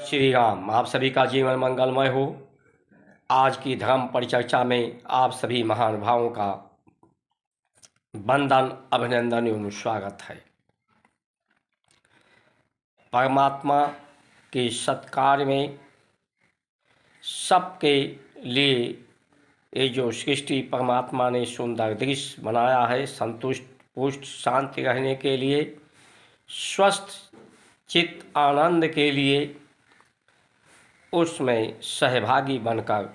श्री राम। आप सभी का जीवन मंगलमय हो। आज की धर्म परिचर्चा में आप सभी महानुभावों का वंदन, अभिनंदन एवं स्वागत है। परमात्मा के सत्कार में सबके लिए ये जो सृष्टि परमात्मा ने सुंदर दृश्य बनाया है, संतुष्ट पुष्ट शांति रहने के लिए, स्वस्थ चित्त आनंद के लिए, उसमें सहभागी बनकर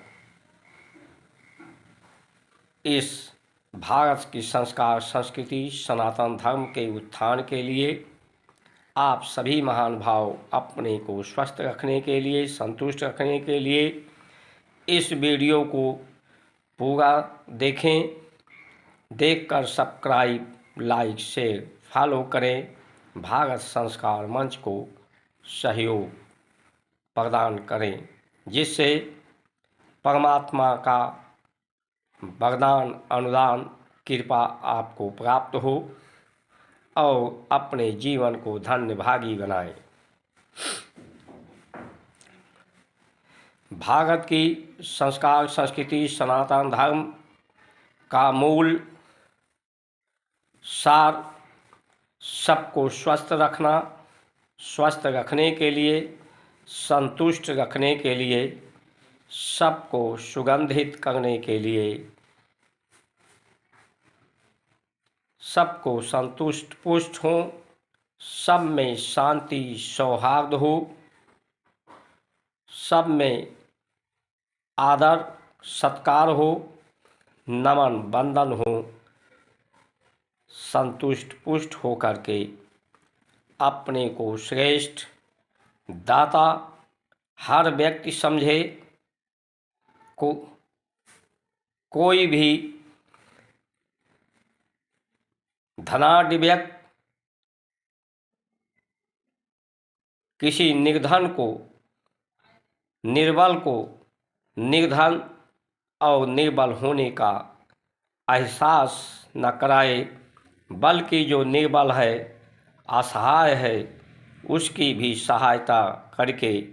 इस भारत की संस्कार संस्कृति सनातन धर्म के उत्थान के लिए आप सभी महानुभाव अपने को स्वस्थ रखने के लिए, संतुष्ट रखने के लिए इस वीडियो को पूरा देखें। देखकर सब्सक्राइब, लाइक, शेयर, फॉलो करें। भारत संस्कार मंच को सहयोग प्रदान करें, जिससे परमात्मा का वरदान, अनुदान, कृपा आपको प्राप्त हो और अपने जीवन को धन्य भागी बनाएं। भारत की संस्कार संस्कृति सनातन धर्म का मूल सार सबको स्वस्थ रखना, स्वस्थ रखने के लिए, संतुष्ट रखने के लिए, सबको सुगंधित करने के लिए, सबको संतुष्ट पुष्ट हो, सब में शांति सौहार्द हो, सब में आदर सत्कार हो, नमन वंदन हो, संतुष्ट पुष्ट होकर के अपने को श्रेष्ठ दाता हर व्यक्ति समझे। कोई भी धनाढ्य व्यक्ति किसी निर्धन को, निर्बल को निर्धन और निर्बल होने का एहसास न कराए, बल्कि जो निर्बल है, असहाय है, उसकी भी सहायता करके,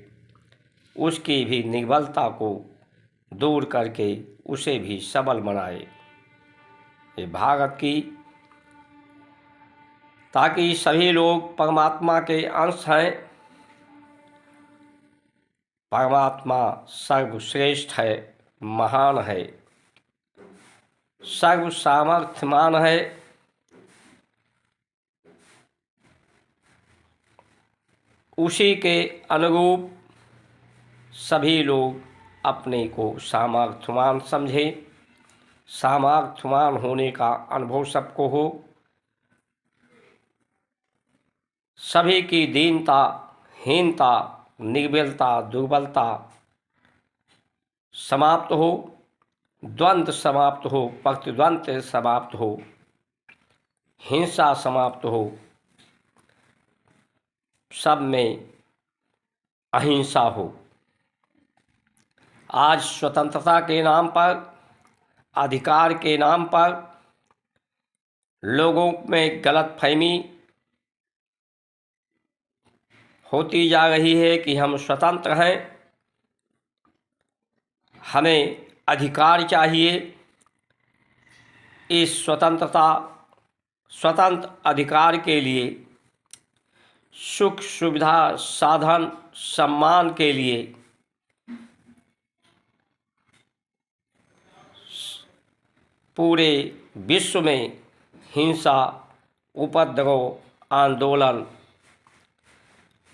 उसकी भी निर्बलता को दूर करके उसे भी सबल बनाए। ये भारत की, ताकि सभी लोग परमात्मा के अंश हैं। परमात्मा सर्वश्रेष्ठ है, महान है, सर्व सामर्थ्यमान है। उसी के अनुरूप सभी लोग अपने को सामर्थ्यवान समझें। सामर्थ्यवान होने का अनुभव सबको हो। सभी की दीनता, हीनता, निर्बलता, दुर्बलता समाप्त हो, द्वंद्व समाप्त हो, प्रतिद्वंद्व समाप्त हो, हिंसा समाप्त हो, सब में अहिंसा हो। आज स्वतंत्रता के नाम पर, अधिकार के नाम पर लोगों में गलतफहमी होती जा रही है कि हम स्वतंत्र हैं, हमें अधिकार चाहिए। इस स्वतंत्र अधिकार के लिए, सुख सुविधा साधन सम्मान के लिए पूरे विश्व में हिंसा, उपद्रव, आंदोलन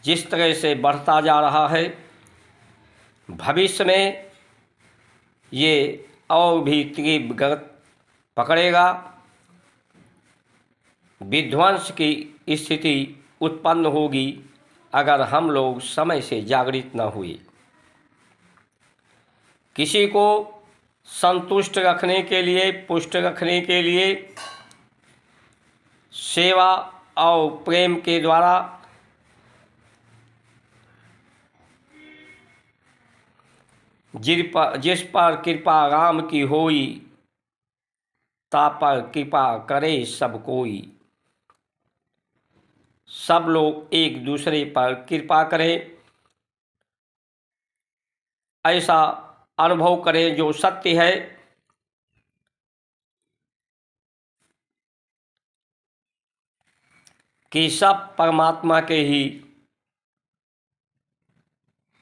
जिस तरह से बढ़ता जा रहा है, भविष्य में ये और भी तीव्र गति पकड़ेगा। विध्वंस की स्थिति उत्पन्न होगी अगर हम लोग समय से जागृत न हुए। किसी को संतुष्ट रखने के लिए, पुष्ट रखने के लिए सेवा और प्रेम के द्वारा जिस पर कृपा राम की होई, ता पर कृपा करे सब कोई। सब लोग एक दूसरे पर कृपा करें, ऐसा अनुभव करें जो सत्य है, कि सब परमात्मा के ही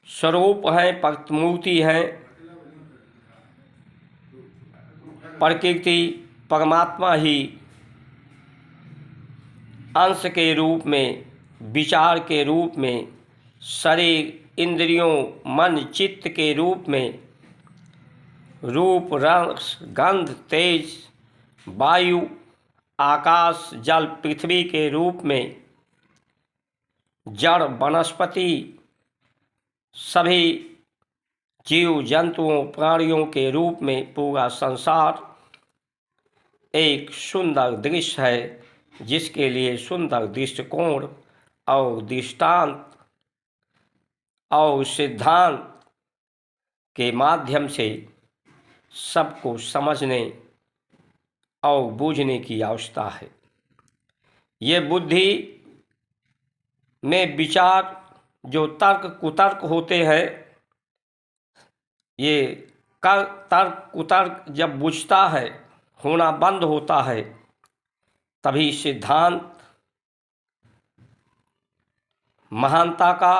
स्वरूप हैं, प्रतिमूर्ति हैं। प्रकृति परमात्मा ही अंश के रूप में, विचार के रूप में, शरीर, इंद्रियों, मन, चित्त के रूप में, रूप, रस, गंध, तेज, वायु, आकाश, जल, पृथ्वी के रूप में, जड़, वनस्पति, सभी जीव जंतुओं, प्राणियों के रूप में पूरा संसार एक सुंदर दृश्य है, जिसके लिए सुंदर दृष्टिकोण और दृष्टांत और सिद्धांत के माध्यम से सबको समझने और बूझने की आवश्यकता है। ये बुद्धि में विचार जो तर्क कुतर्क होते हैं, ये तर्क कुतर्क जब बुझता है, होना बंद होता है, तभी सिद्धांत महानता का,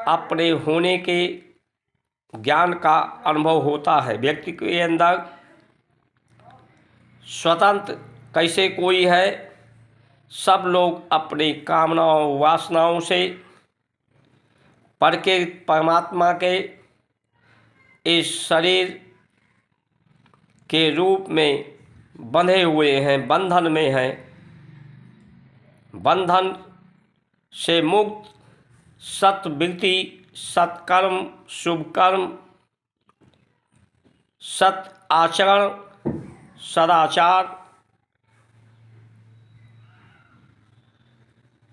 अपने होने के ज्ञान का अनुभव होता है। व्यक्ति के अंदर स्वतंत्र कैसे कोई है? सब लोग अपनी कामनाओं वासनाओं से परमात्मा के इस शरीर के रूप में बंधे हुए हैं, बंधन में हैं। बंधन से मुक्त सत्वृत्ति, सत्कर्म, शुभ कर्म, सत आचरण, सदाचार,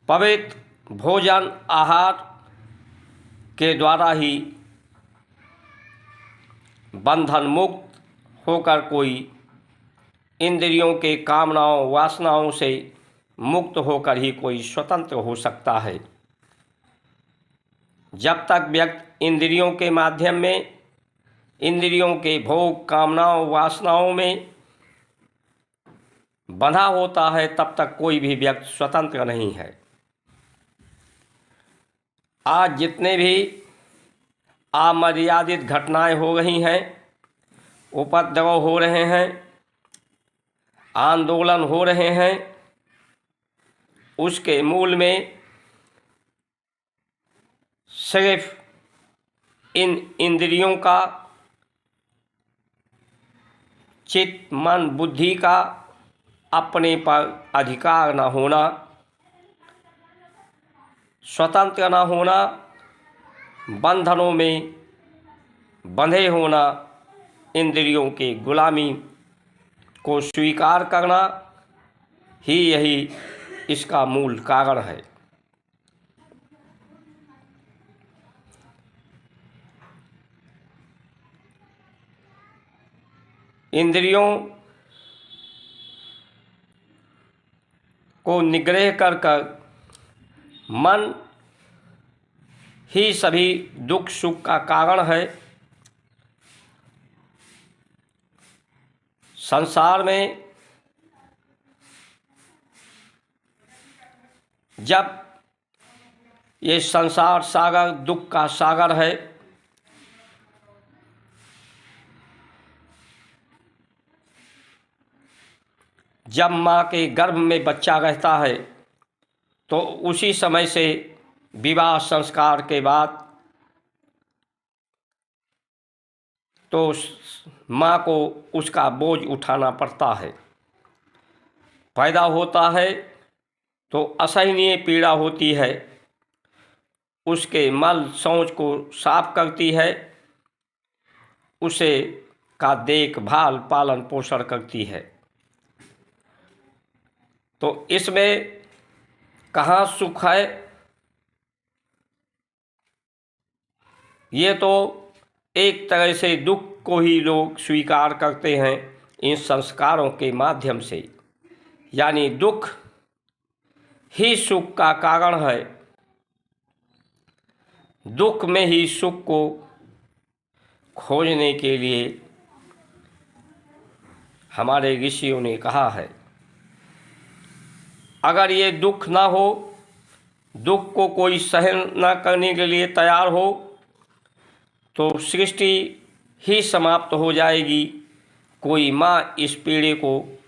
पवित्र भोजन आहार के द्वारा ही बंधन मुक्त होकर कोई इंद्रियों के कामनाओं वासनाओं से मुक्त होकर ही कोई स्वतंत्र हो सकता है। जब तक व्यक्ति इंद्रियों के माध्यम में, इंद्रियों के भोग, कामनाओं, वासनाओं में बंधा होता है, तब तक कोई भी व्यक्ति स्वतंत्र नहीं है। आज जितने भी अमर्यादित घटनाएं हो रही हैं, उपद्रव हो रहे हैं, आंदोलन हो रहे हैं, उसके मूल में सिर्फ इन इंद्रियों का, चित्त, मन, बुद्धि का अपने पर अधिकार न होना, स्वतंत्र न होना, बंधनों में बंधे होना, इंद्रियों की गुलामी को स्वीकार करना ही यही इसका मूल कारण है। इंद्रियों को निग्रह कर मन ही सभी दुख सुख का कारण है। संसार में जब ये संसार सागर दुख का सागर है, जब माँ के गर्भ में बच्चा रहता है तो उसी समय से विवाह संस्कार के बाद तो माँ को उसका बोझ उठाना पड़ता है। पैदा होता है तो असहनीय पीड़ा होती है, उसके मल शौच को साफ करती है, उसे का देखभाल पालन पोषण करती है। तो इसमें कहाँ सुख है? ये तो एक तरह से दुख को ही लोग स्वीकार करते हैं इन संस्कारों के माध्यम से, यानी दुख ही सुख का कारण है। दुख में ही सुख को खोजने के लिए हमारे ऋषियों ने कहा है। अगर ये दुख ना हो, दुख को कोई सहन न करने के लिए तैयार हो, तो सृष्टि ही समाप्त हो जाएगी। कोई माँ इस पीड़े को,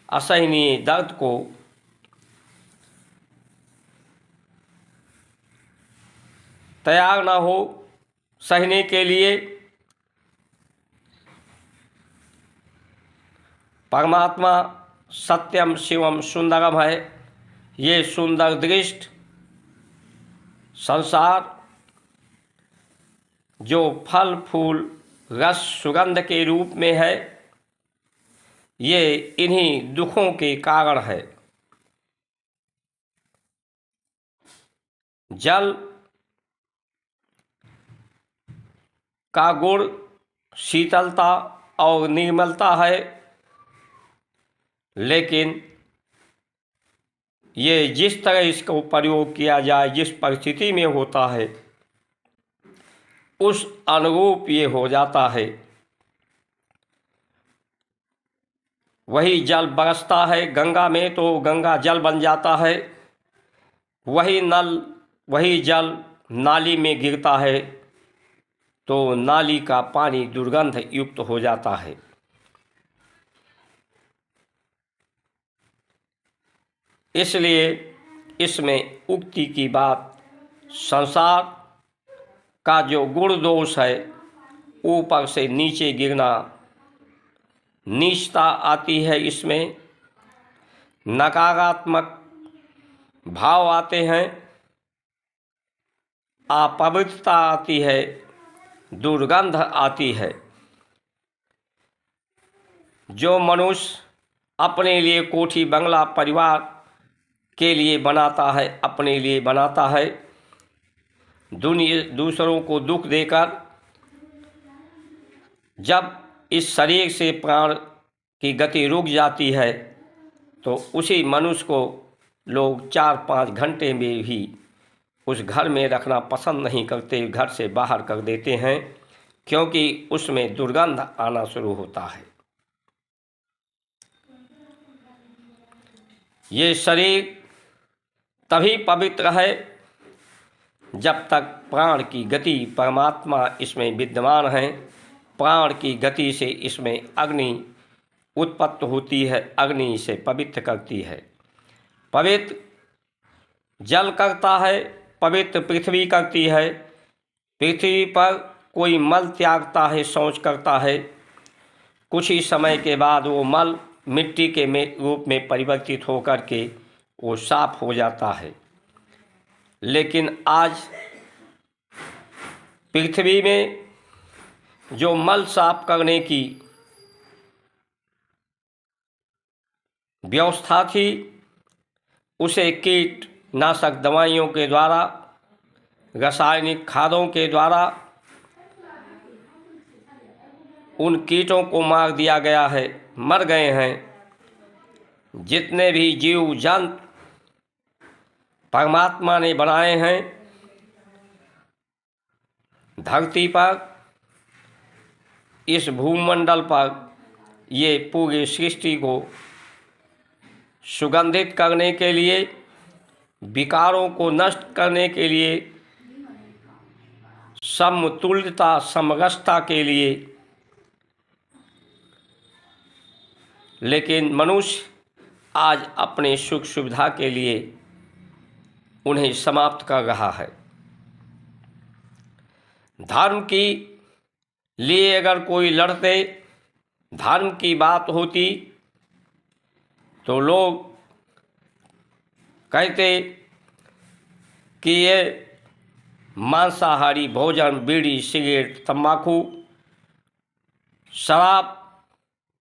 असहनीय दर्द को तैयार ना हो सहने के लिए। परमात्मा सत्यम शिवम सुंदरम है। ये सुंदर दृष्ट संसार जो फल फूल रस सुगंध के रूप में है, ये इन्हीं दुखों के कारण है। जल का गुण शीतलता और निर्मलता है, लेकिन ये जिस तरह इसको प्रयोग किया जाए, जिस परिस्थिति में होता है, उस अनुरूप ये हो जाता है। वही जल बरसता है गंगा में तो गंगा जल बन जाता है, वही जल नाली में गिरता है तो नाली का पानी दुर्गंध युक्त हो जाता है। इसलिए इसमें उक्ति की बात, संसार का जो गुण दोष है, ऊपर से नीचे गिरना, नीचता आती है, इसमें नकारात्मक भाव आते हैं, अपवित्रता आती है, दुर्गंध आती है। जो मनुष्य अपने लिए कोठी बंगला परिवार के लिए बनाता है, अपने लिए बनाता है, दूसरों को दुख देकर जब इस शरीर से प्राण की गति रुक जाती है, तो उसी मनुष्य को लोग 4-5 घंटे में भी उस घर में रखना पसंद नहीं करते, घर से बाहर कर देते हैं, क्योंकि उसमें दुर्गंध आना शुरू होता है। ये शरीर तभी पवित्र है जब तक प्राण की गति, परमात्मा इसमें विद्यमान है। प्राण की गति से इसमें अग्नि उत्पत्ति होती है, अग्नि इसे पवित्र करती है। पवित्र जल करता है, पवित्र पृथ्वी करती है। पृथ्वी पर कोई मल त्यागता है, शौच करता है, कुछ ही समय के बाद वो मल मिट्टी के रूप में परिवर्तित होकर के वो साफ हो जाता है। लेकिन आज पृथ्वी में जो मल साफ करने की व्यवस्था थी, उसे कीटनाशक दवाइयों के द्वारा, रासायनिक खादों के द्वारा उन कीटों को मार दिया गया है, मर गए हैं। जितने भी जीव जंतु परमात्मा ने बनाए हैं धरती पर, इस भूमंडल पर, ये पूरी सृष्टि को सुगंधित करने के लिए, विकारों को नष्ट करने के लिए, समतुल्यता समरसता के लिए। लेकिन मनुष्य आज अपने सुख सुविधा के लिए उन्हें समाप्त कर रहा है। धर्म की लिए अगर कोई लड़ते, धर्म की बात होती, तो लोग कहते कि ये मांसाहारी भोजन, बीड़ी सिगरेट तंबाकू शराब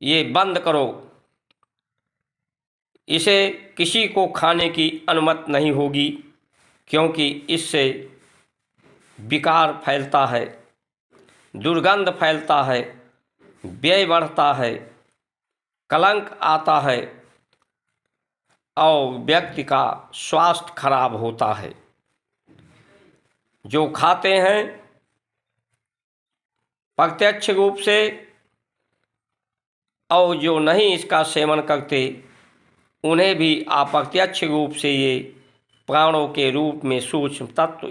ये बंद करो, इसे किसी को खाने की अनुमति नहीं होगी, क्योंकि इससे विकार फैलता है, दुर्गंध फैलता है, व्यय बढ़ता है, कलंक आता है और व्यक्ति का स्वास्थ्य खराब होता है। जो खाते हैं प्रत्यक्ष रूप से और जो नहीं इसका सेवन करते उन्हें भी अप्रत्यक्ष रूप से ये प्राणों के रूप में सूक्ष्म तत्व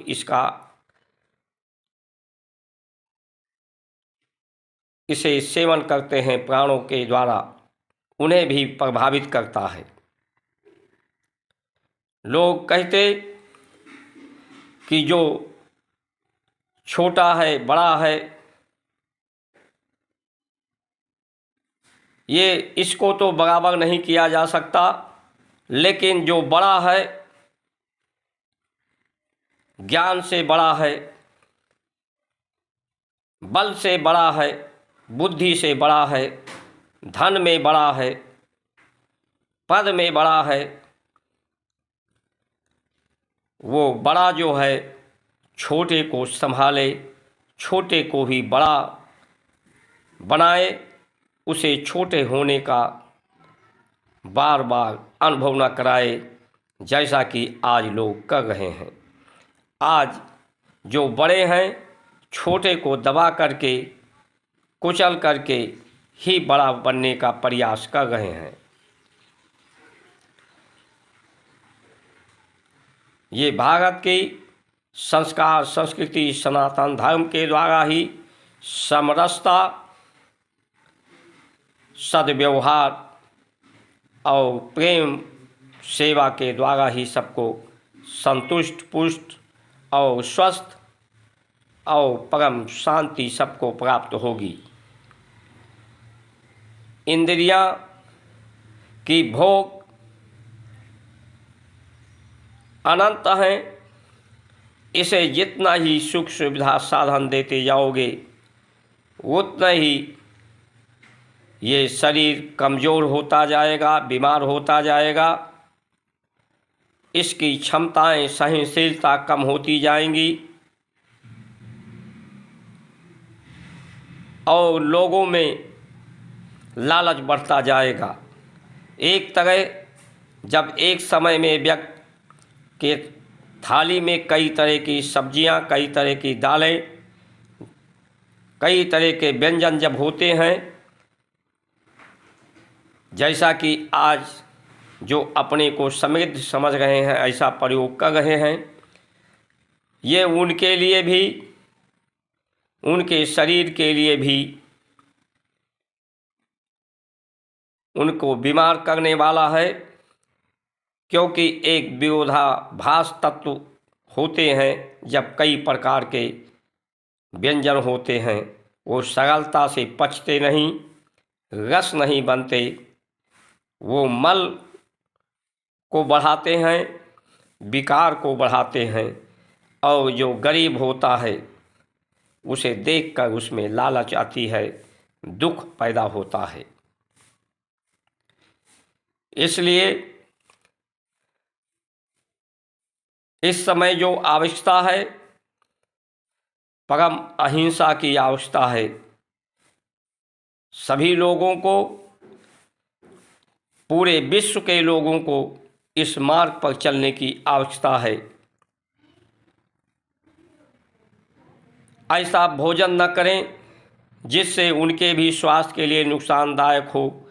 इसे सेवन करते हैं प्राणों के द्वारा, उन्हें भी प्रभावित करता है। लोग कहते कि जो छोटा है बड़ा है, ये इसको तो बराबर नहीं किया जा सकता, लेकिन जो बड़ा है, ज्ञान से बड़ा है, बल से बड़ा है, बुद्धि से बड़ा है, धन में बड़ा है, पद में बड़ा है, वो बड़ा जो है छोटे को संभाले, छोटे को भी बड़ा बनाए, उसे छोटे होने का बार बार अनुभव न कराए, जैसा कि आज लोग कर रहे हैं। आज जो बड़े हैं छोटे को दबा करके, कुचल करके ही बड़ा बनने का प्रयास कर रहे हैं। ये भारत की संस्कार, संस्कृति, सनातन धर्म के द्वारा ही समरसता, सद्व्यवहार और प्रेम सेवा के द्वारा ही सबको संतुष्ट, पुष्ट और स्वस्थ और परम शांति सबको प्राप्त होगी। इंद्रियां की भोग अनंत हैं, इसे जितना ही सुख सुविधा साधन देते जाओगे उतना ही ये शरीर कमज़ोर होता जाएगा, बीमार होता जाएगा, इसकी क्षमताएं, सहनशीलता कम होती जाएंगी और लोगों में लालच बढ़ता जाएगा। एक तरह जब एक समय में व्यक्ति के थाली में कई तरह की सब्जियां, कई तरह की दालें, कई तरह के व्यंजन जब होते हैं, जैसा कि आज जो अपने को समृद्ध समझ रहे हैं ऐसा प्रयोग कर रहे हैं, ये उनके लिए भी, उनके शरीर के लिए भी उनको बीमार करने वाला है, क्योंकि एक विरोधाभास तत्व होते हैं। जब कई प्रकार के व्यंजन होते हैं वो सरलता से पचते नहीं, रस नहीं बनते, वो मल को बढ़ाते हैं, विकार को बढ़ाते हैं, और जो गरीब होता है उसे देखकर उसमें लालच आती है, दुख पैदा होता है। इसलिए इस समय जो आवश्यकता है, परम अहिंसा की आवश्यकता है। सभी लोगों को, पूरे विश्व के लोगों को इस मार्ग पर चलने की आवश्यकता है। ऐसा भोजन न करें जिससे उनके भी स्वास्थ्य के लिए नुकसानदायक हो,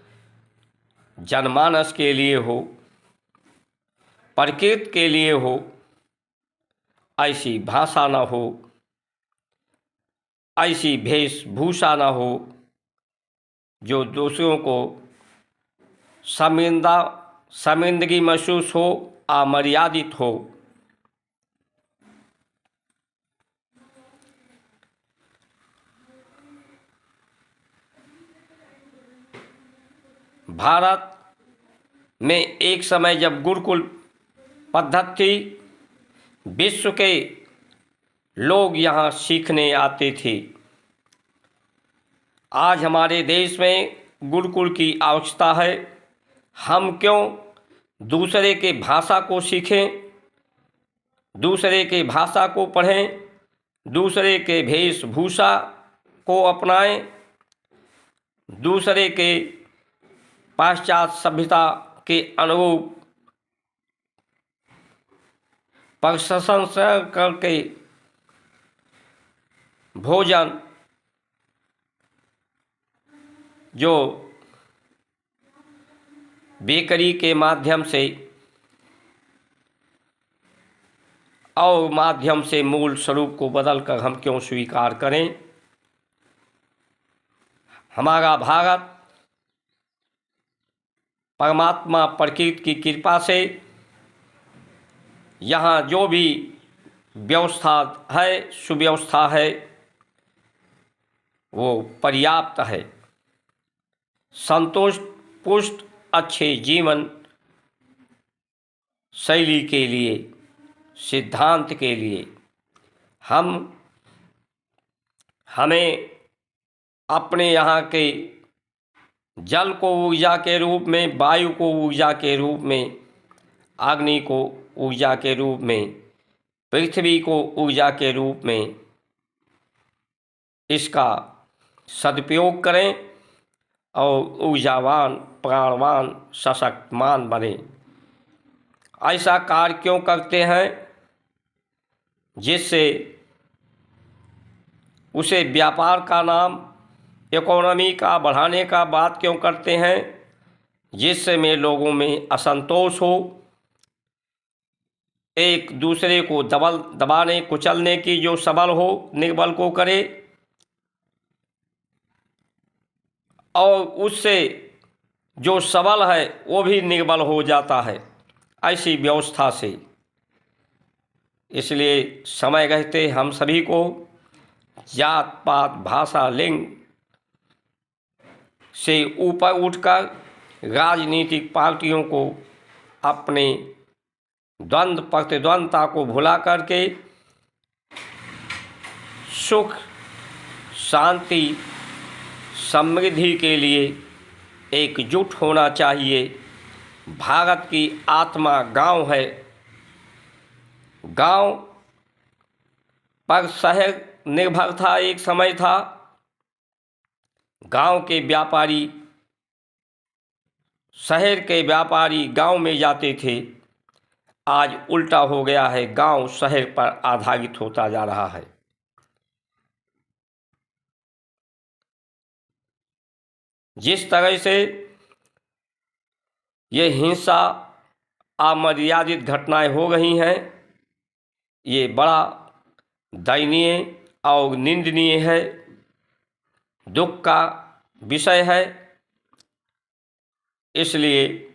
जनमानस के लिए हो, प्रकृति के लिए हो, ऐसी भाषा न हो, ऐसी वेशभूषा न हो जो दूसरों को शर्मिंदगी महसूस हो, अमर्यादित हो। भारत में एक समय जब गुरुकुल पद्धति थी, विश्व के लोग यहाँ सीखने आते थे। आज हमारे देश में गुरुकुल की आवश्यकता है। हम क्यों दूसरे के भाषा को सीखें, दूसरे के भाषा को पढ़ें, दूसरे के वेशभूषा को अपनाएं, दूसरे के पाश्चात्य सभ्यता के अनुरूप प्रशंसा करके भोजन जो बेकरी के माध्यम से और माध्यम से मूल स्वरूप को बदलकर हम क्यों स्वीकार करें। हमारा भारत परमात्मा प्रकृति की कृपा से यहाँ जो भी व्यवस्था है, सुव्यवस्था है, वो पर्याप्त है। संतुष्ट पुष्ट अच्छे जीवन शैली के लिए, सिद्धांत के लिए हमें अपने यहाँ के जल को ऊर्जा के रूप में, वायु को ऊर्जा के रूप में, अग्नि को ऊर्जा के रूप में, पृथ्वी को ऊर्जा के रूप में इसका सदुपयोग करें और ऊर्जावान, प्राणवान, सशक्तमान बने। ऐसा कार्य क्यों करते हैं? जिससे उसे व्यापार का नाम, इकोनॉमी का बढ़ाने का बात क्यों करते हैं? जिससे में लोगों में असंतोष हो, एक दूसरे को दबाने कुचलने की जो सबल हो, निर्बल को करे और उससे जो सबल है वो भी निर्बल हो जाता है, ऐसी व्यवस्था से। इसलिए समय रहते हम सभी को जात पात, भाषा, लिंग से ऊपर उठकर राजनीतिक पार्टियों को अपने द्वंद्व प्रतिद्वंदता को भुला करके सुख, शांति, समृद्धि के लिए एकजुट होना चाहिए। भारत की आत्मा गांव है। गांव पर शहर निर्भर था, एक समय था। गांव के व्यापारी, शहर के व्यापारी गांव में जाते थे। आज उल्टा हो गया है, गांव शहर पर आधारित होता जा रहा है। जिस तरह से ये हिंसा, अमर्यादित घटनाएं हो रही हैं, ये बड़ा दयनीय और निंदनीय है, दुख का विषय है। इसलिए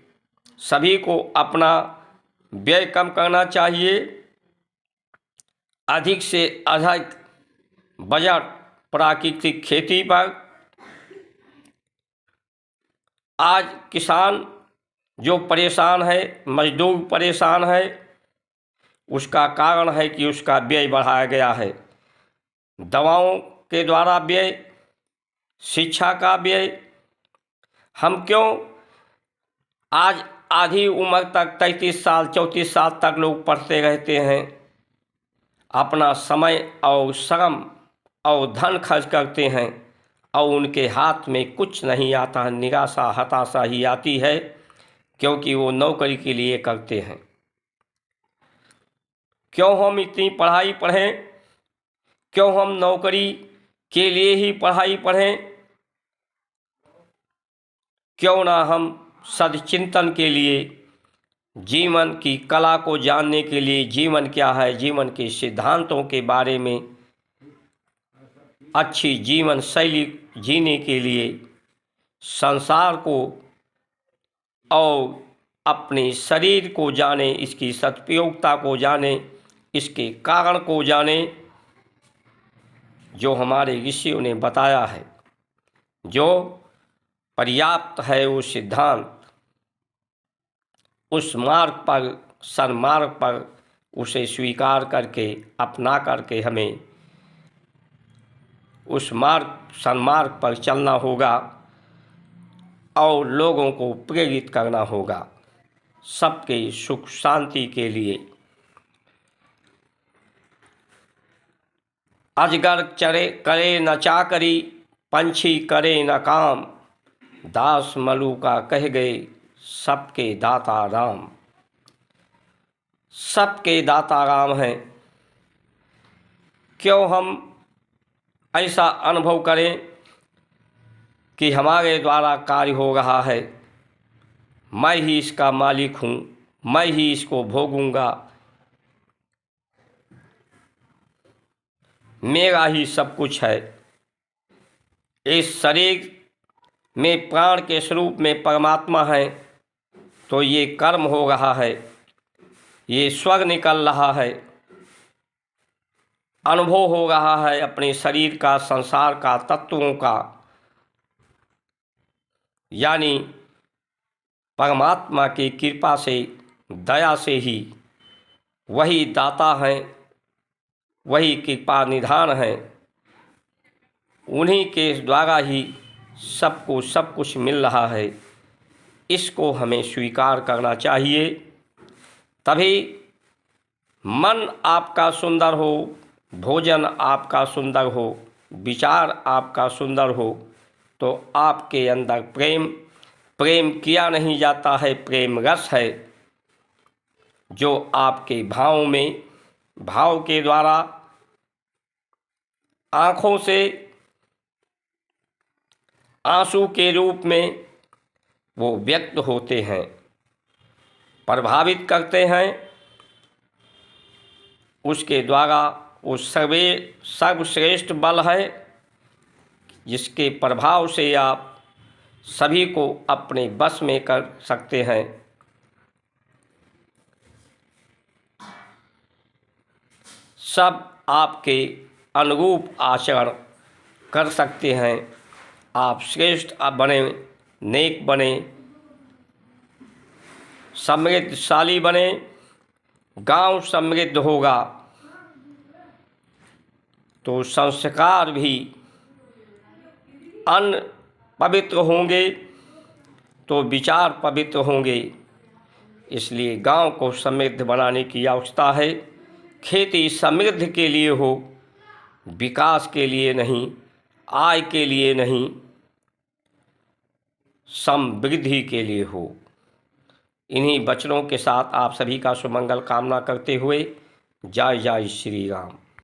सभी को अपना व्यय कम करना चाहिए। अधिक से अधिक बजट प्राकृतिक खेती पर। आज किसान जो परेशान है, मजदूर परेशान है, उसका कारण है कि उसका व्यय बढ़ाया गया है। दवाओं के द्वारा व्यय, शिक्षा का व्यय। हम क्यों आज आधी उम्र तक 33 साल 34 साल तक लोग पढ़ते रहते हैं, अपना समय और श्रम और धन खर्च करते हैं और उनके हाथ में कुछ नहीं आता है। निराशा, हताशा ही आती है, क्योंकि वो नौकरी के लिए करते हैं। क्यों हम इतनी पढ़ाई पढ़ें? क्यों हम नौकरी के लिए ही पढ़ाई पढ़ें? क्यों ना हम सदचिंतन के लिए, जीवन की कला को जानने के लिए, जीवन क्या है, जीवन के सिद्धांतों के बारे में, अच्छी जीवन शैली जीने के लिए, संसार को और अपने शरीर को जाने, इसकी सदुपयोगिता को जाने, इसके कारण को जाने, जो हमारे ऋषियों ने बताया है, जो पर्याप्त है वो सिद्धांत, उस मार्ग पर, सन्मार्ग पर उसे स्वीकार करके, अपना करके हमें उस मार्ग, सन्मार्ग पर चलना होगा और लोगों को प्रेरित करना होगा सबके सुख शांति के लिए। अजगर चरे करे न चाकरी, पंछी करे न काम, दास मलूका कह गए सबके दाता राम। सबके दाता राम हैं। क्यों हम ऐसा अनुभव करें कि हमारे द्वारा कार्य हो रहा है, मैं ही इसका मालिक हूँ, मैं ही इसको भोगूंगा, मेरा ही सब कुछ है। इस शरीर में प्राण के स्वरूप में परमात्मा है, तो ये कर्म हो रहा है, ये स्वर्ग निकल रहा है, अनुभव हो रहा है अपने शरीर का, संसार का, तत्वों का, यानी परमात्मा की कृपा से, दया से ही वही दाता हैं, वही कृपा निधान हैं, उन्हीं के द्वारा ही सबको सब कुछ मिल रहा है। इसको हमें स्वीकार करना चाहिए, तभी मन आपका सुंदर हो, भोजन आपका सुंदर हो, विचार आपका सुंदर हो, तो आपके अंदर प्रेम किया नहीं जाता है, प्रेम रस है जो आपके भावों में, भाव के द्वारा आँखों से आंसू के रूप में वो व्यक्त होते हैं, प्रभावित करते हैं। उसके द्वारा वो सर्वश्रेष्ठ बल है, जिसके प्रभाव से आप सभी को अपने बस में कर सकते हैं। सब आपके अनुरूप आचरण कर सकते हैं। आप श्रेष्ठ बने, नेक बने, समृद्धशाली बने, गांव समृद्ध होगा तो संस्कार भी अन्न पवित्र होंगे, तो विचार पवित्र होंगे। इसलिए गांव को समृद्ध बनाने की आवश्यकता है। खेती समृद्धि के लिए हो, विकास के लिए नहीं, आय के लिए नहीं, समृद्धि के लिए हो। इन्हीं वचनों के साथ आप सभी का सुमंगल कामना करते हुए जय जय श्री राम।